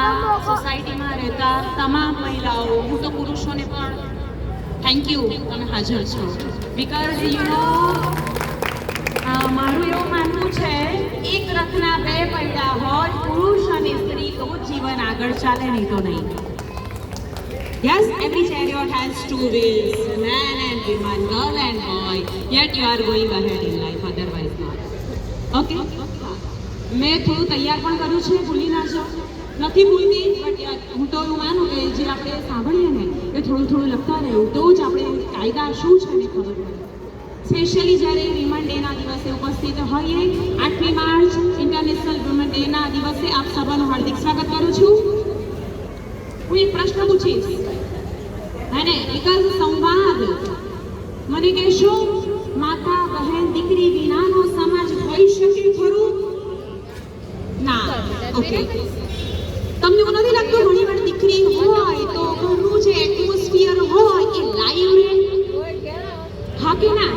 આપણા સોસાયટીમાં રહેતા તમામ મહિલાઓ, હું તો પુરુષોને પણ થેન્ક યુ તમે હાજર છો. બિકોઝ મારું એવું માનવું છે એક રથના બે પૈડા હોય, પુરુષ અને સ્ત્રી તો જીવન આગળ ચાલે, નહીં તો નહીં. Yes, every chariot has two wheels, man and woman, girl and boy, yet you are going ahead in life, otherwise not. Okay? મેં થોડું તૈયાર પણ કર્યું છે, ભૂલી ના જાઓ. નથી ભૂલતી, બટ હું તો એવું માનું કે જે આપણે સાંભળીએ ને એ થોડું થોડું લખતા રહેવું, તો જ આપણે કાયદા શું છે ને ખબર પડે. સ્પેશિયલી જ્યારે વિમન ડેના દિવસે ઉપસ્થિત હોઈએ, 8મી માર્ચ ઇન્ટરનેશનલ વિમન ડેના દિવસે આપ સભાનું હાર્દિક સ્વાગત કરું છું. હું એક પ્રશ્ન પૂછીશ, અને બીકોઝ સંવાદ મને કહેશો, માતા બહેન દીકરી વિનાનો સમાજ હોઈ શકે ખરું? ના. ઓકે, તમને એવું નથી લાગતું ઘણી વાર દીકરી હોય તો ઘરનું જે એટમોસ્ફિયર હોય એ લાઈવ રહે? હા કે ના?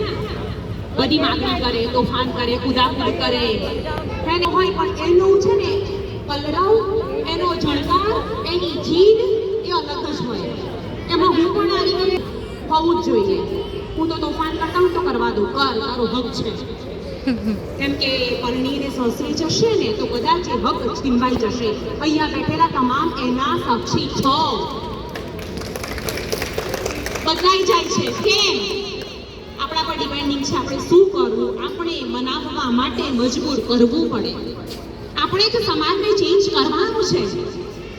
બધી માગણી કરે, તોફાન કરે, કુદાકુદ કરે, એને હોય, પણ એનું છે ને કલરવ, એનો જણકાર, એની જીદ એ અલગ જ હોય. એમાં હું પણ આવી હોવું જ જોઈએ. હું તો તોફાન કરતા હું તો કરવા દઉં, કર, તારો હક છે. કેમ કે પરણીને સસરી જશે ને તો કદાચ એ હક છીનવાઈ જશે. અહીંયા બેઠેલા તમામ એના સાક્ષી છો. બદલાઈ જાય છે. કેમ? આપણા પર ડિપેન્ડિંગ છે આપણે શું કરવું. આપણે મનાવવા માટે મજબૂર કરવું પડે. આપણે જ સમાજને ચેન્જ કરવાનું છે.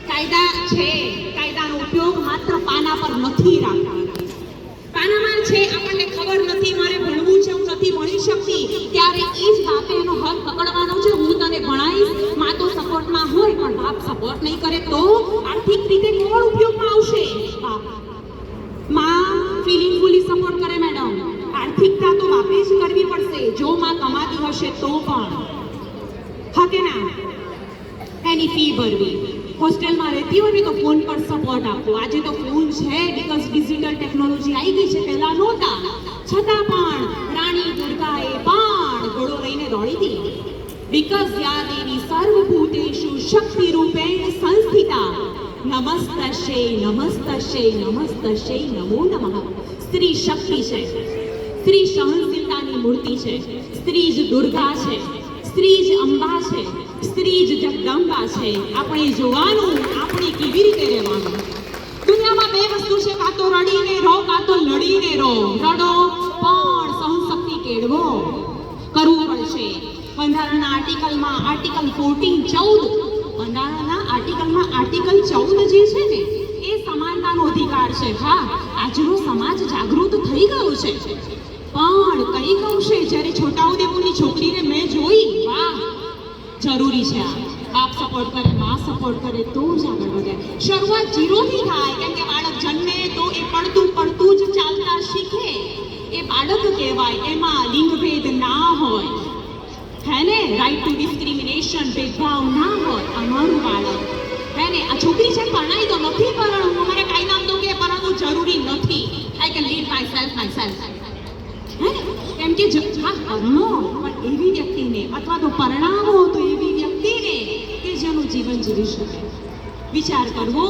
કાયદા છે, કાયદાનો ઉપયોગ માત્ર પાના પર નથી રાખવાનો. પાનામાં છે આપણને ખબર નથી, મારે ભણવું છે, હું નથી ભણી શકતી, ત્યારે એ જ બાપે એનો હક પકડવાનો છે. હું તને ભણાવીશ, મા તો સપોર્ટમાં હોય પણ બાપ સપોર્ટ નહીં કરે તો આર્થિક રીતે કોણ ઉપયોગમાં આવશે? બાપ. મા ફિલિંગફુલી સપોર્ટ કરે મેડમ, આર્થિકતા તો બાપે જ કરવી પડશે. જો મા કમાતી હશે તો પણ. હા કે ના? એની ફી ભરવી, હોસ્ટેલમાં રહેતી હોય ને તો ફોન પર સપોર્ટ આપવો. આજે તો ફોન છે બીકોઝ ડિજિટલ ટેકનોલોજી આવી ગઈ છે, પહેલા નહોતા. છતાં પણ રાણી દુર્ગાએ પણ ઘોડો લઈને દોડી હતી. બીકોઝ યા દેવી સર્વભૂતેષુ શક્તિ રૂપેણ સંસ્થિતા, નમસ્તસ્ય નમસ્તસ્ય નમસ્તસ્ય નમો નમઃ. સ્ત્રી શક્તિ છે, સ્ત્રી સહનશીલતાની મૂર્તિ છે, સ્ત્રી જ દુર્ગા છે, સ્ત્રી જ અંબા છે, સ્ત્રી જ જગદંબા છે. આપણે જોવાનું આપણે કેવી રીતે રહેવાનું. દુનિયામાં બે વસ્તુ છે, કાં તો રડીને રહો કાં તો લડીને રહો. રડો પણ સહનશક્તિ કેળવો, કરવું પડશે. બંધારણના આર્ટિકલમાં આર્ટિકલ 14 બંધારણના આર્ટિકલમાં આર્ટિકલ 14 જે છે ને એ સમાનતાનો અધિકાર છે. હા, આજનો સમાજ જાગૃત થઈ ગયો છે, પણ કઈ કહું છે, જ્યારે છોટાઉદેપુરની છોકરીને મેં જોઈ, વાહ, જરૂરી છે આ. બાપ સપોર્ટ કરે, મા સપોર્ટ કરે તો જ આગળ વધે. શરૂઆત 0 થી થાય, કેમ કે બાળક જન્મે તો એ પડતું પડતું જ ચાલતા શીખે. એ બાળક કહેવાય, એમાં લિંગભેદ ના હોય, હે ને? રાઈટ ટુ ડિસ્ક્રિમિનેશન, ભેદભાવ ના હોય. અમારું બાળક, હે ને? આ છોકરી છે પરણાઈ તો નથી પરણવું, અમારે કાયદામાં તો કે પરણવું જરૂરી નથી. I can lead my self. કેમ કે પરણો પણ એવી વ્યક્તિને, અથવા તો પરણાવો તો એવી વ્યક્તિને કે જેનું જીવન જીવી શકે. વિચાર કરવો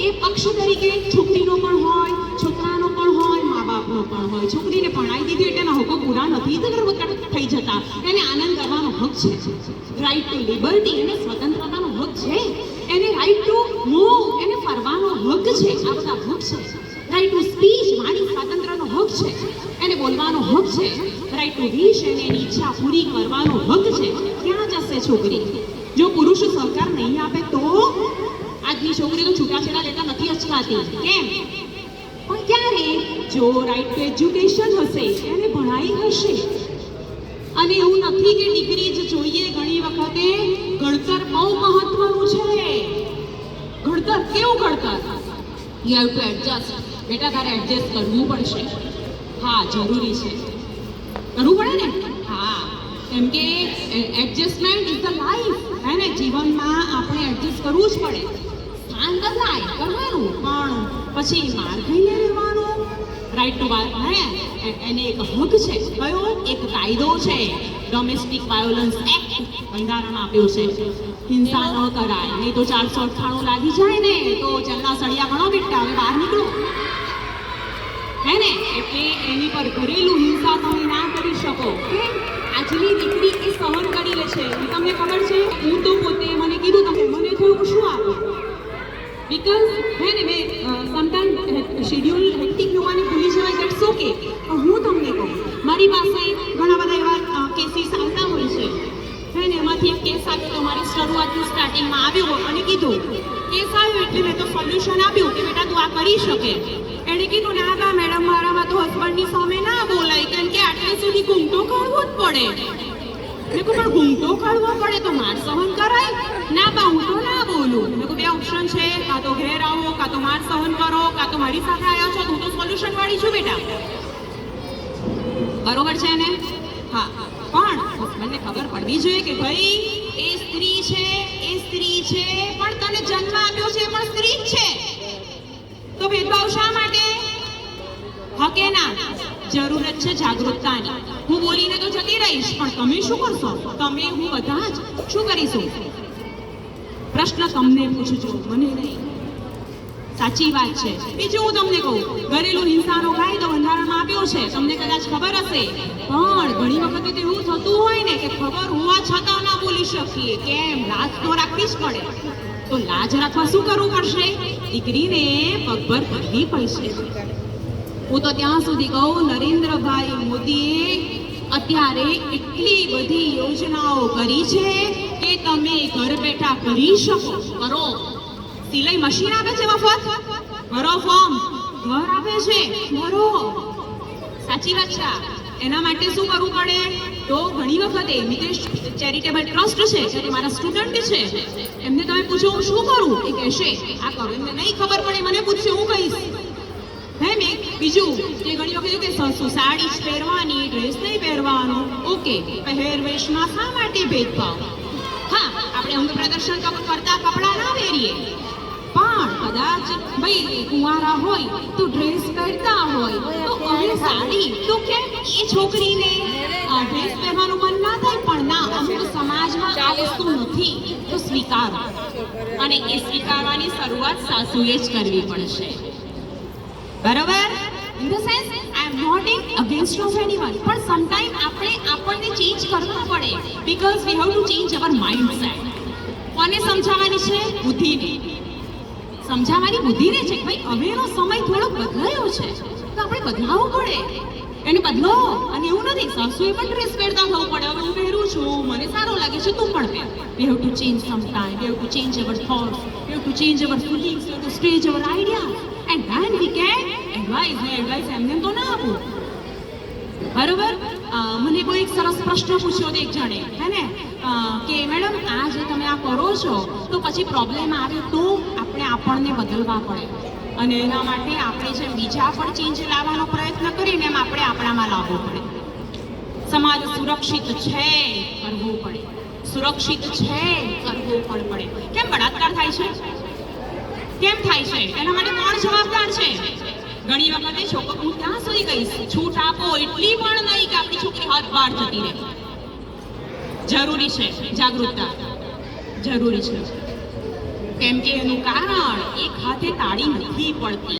એ પક્ષ તરીકે છોકરીનો પણ હોય, છોકરાનો પણ હોય, મા બાપનો પણ હોય. છોકરીને પરણાવી દીધી એટલે એના હકો પૂરા નથી થઈ જતા. એને આનંદ કરવાનો હક છે, રાઈટ ટુ લિબર્ટી, એને સ્વતંત્રતાનો હક છે. એને રાઈટ ટુ મૂવ, એને ફરવાનો હક છે. આ બધા હક છે. રાઈટ ટુ સ્પીચ, વાણી સ્વાતંત્ર્યનો હક છે. એને બોલવાનો હક છે. રાઈટ ટુ વિશ, એને એની ઈચ્છા પૂરી કરવાનો હક છે. ક્યાં જશે છોકરી જો પુરુષ સહકાર નહીં આપે? તો આજની છોકરી તો છૂટાછેડા લેતા નથી અચકાતી. કેમ? પણ ક્યારે? જો રાઈટ ટુ એજ્યુકેશન હશે, એને ભણાઈ હશે. અને એવું નથી કે ડિગ્રી જ જોઈએ. ઘણી વખતે ઘડતર બહુ મહત્વનું છે. ઘડતર કેવું ઘડતર? You have to adjust. બેટા તારે એડજસ્ટ કરવું પડશે. હા, જરૂરી છે, કરવું પડે ને. હા, કેમ કે એડજસ્ટમેન્ટ ઇઝ ધ લાઈફ, હે ને? જીવનમાં આપણે એડજસ્ટ કરવું જ પડે. સ્થાન બદલાય કરવાનું, પણ પછી માર ખાઈને રહેવાનું. રાઈટ ટુ હે, એને એક હક છે. કયો? એક કાયદો છે ડોમેસ્ટિક વાયોલન્સ એક્ટ બંધારણ આપ્યું છે. હિંસા ન કરાય, નહીં તો 498 લાગી જાય ને તો જેલના સળિયા ગણો બેટા, હવે બહાર નીકળો. હે ને? એટલે એની પર ઘરેલું હિંસા તમે ના કરી શકો. આજની દીકરી એ સહન કરી લે છે. તમને ખબર છે, હું તો પોતે મને કીધું તમે મને થોડું શું આપો, બીકોઝ હે ને મેં સમટાઈમ શેડ્યુલ હેક્ટિક જોવાની ભૂલી જવાય, દેટ્સ ઓકે. હું તમને કહું, મારી પાસે ઘણા બધા એવા કેસીસ આવતા હોય છે. હે ને? એમાંથી એક કેસ આવ્યો તો મારી શરૂઆતની સ્ટાર્ટિંગમાં આવ્યો અને કીધું કેસ આવ્યો એટલે મેં તો સોલ્યુશન આપ્યું કે બેટા તું આ કરી શકે. એણે કીધું ના બા મેડમ, મારામાં તો હસબન્ડની સામે ના બોલાય, કારણ કે આટલે સુધી ઘૂમતો કાઢવો જ પડે. મેં કહું પણ ઘૂમતો કાઢવો પડે તો માર સહન કરાય? ના બા હું તો ના બોલું. મેં કહું બે ઓપ્શન છે, કાં તો ઘેર આવો, કાં તો માર સહન કરો, કાં તો મારી સાથે આવ્યા છો, હું તો સોલ્યુશન વાળી છું બેટા. બરોબર છે ને? હા, પણ હસબન્ડને ખબર પડવી જોઈએ કે ભાઈ એ સ્ત્રી છે, એ સ્ત્રી છે, પણ તને જન્મ આપ્યો છે પણ સ્ત્રી જ છે, તો ભેદભાવ શા માટે? હકે ના? જરૂરત છે જાગૃતતાની. હું બોલીને તો જતી રહીશ, પણ તમે શું કરશો? તમે હું બધા જ શું કરીશું? પ્રશ્ન તમને પૂછજો, મને નહીં. સાચી વાત છે. બીજું હું તમને કહું, ઘરેલું હિંસાનો કાયદો બંધારણમાં આપ્યો છે, તમને કદાચ ખબર હશે, પણ ઘણી વખતે તો એવું થતું હોય ને કે ખબર હોવા છતાં ના બોલી શકીએ. કેમ? લાજ તો રાખવી જ પડે. તો લાજ રાખવા શું કરવું પડશે? દીકરીને પગભર કરવી પડશે. હું તો ત્યાં સુધી કહું, નરેન્દ્રભાઈ મોદીએ અત્યારે એટલી બધી યોજનાઓ કરી છે કે તમે ઘર બેઠા કરી શકો. કરો. સિલાઈ મશીન આપે છે મફત, ભરો ફોર્મ. ઘર આપે છે, ભરો. સાચી વાત છે. એના માટે શું કરવું પડે? તો ઘણી વખતે મિતેશ ચેરિટેબલ ટ્રસ્ટ છે, જે મારા સ્ટુડન્ટ છે, એમને તમે પૂછો હું શું કરું, એ કહેશે આ કરો. એમને નહીં ખબર પડે મને પૂછશે, હું કહીશ. હે મેં બીજું કે ઘણી વખત કે સાડી જ પહેરવાની, ડ્રેસ નહીં પહેરવાનો. ઓકે, પહેરવેશમાં શા માટે ભેદભાવ? હા, આપણે અંગ પ્રદર્શન કરતા કપડાં ના પહેરીએ, પણ કદાચ ભાઈ કુંવારા હોય તો ડ્રેસ પહેરતા હોય તો હવે સાડી, તો કેમ એ છોકરીને ડ્રેસ પહેરવાનું મન ના થાય? પણ ના, અમુક સમાજમાં આ વસ્તુ નથી, તો સ્વીકારો. અને એ સ્વીકારવાની શરૂઆત સાસુએ જ કરવી પડશે. બરાબર? In the sense I am not in against of anyone, પણ સમટાઈમ આપણને ચેન્જ કરવું પડે, because we have to change our mindset. કોને સમજાવવાની છે? બુદ્ધિને. સમજાવવાની બુદ્ધિને છે કે ભાઈ હવેનો સમય થોડો બદલાયો છે, તો આપણે બદલાવવું પડે. એને બદલો. અને એવું નથી સાસુએ પણ ડ્રેસ પહેરતા થવું પડે. હવે હું પહેરું છું, મને સારો લાગે છે, તું પણ પહેર. We have to change sometime. We have to change our thoughts. We have to change our feelings. We have to stage our idea. And then we can advise એમને તો ના આપું. બરોબર? મને કોઈ એક સરસ પ્રશ્ન પૂછ્યો હતો એક જણે, હે ને, કે મેડમ આ જે તમે આ કરો છો તો પછી પ્રોબ્લેમ આવે તો આપણને બદલવા પડે, અને એના માટે આપણે જેમ બીજા પર ચેન્જ લાવવાનો પ્રયત્ન કરીને એમ આપણે આપણામાં લાવવો પડે. સમાજ સુરક્ષિત છે કરવું પડે, સુરક્ષિત છે કરવું પણ પડે. કેમ બળાત્કાર થાય છે? કેમ થાય છે? એના માટે કોણ જવાબદાર છે? ઘણી વખતે છોકરો, હું ત્યાં સુધી કહીશ, છૂટ આપો એટલી પણ નહીં કે આપણી છોકરી હાથ બહાર જતી રહે. જરૂરી છે જાગૃતતા, જરૂરી છે. કેમ કે એનું કારણ એક હાથે તાળી નથી પડતી.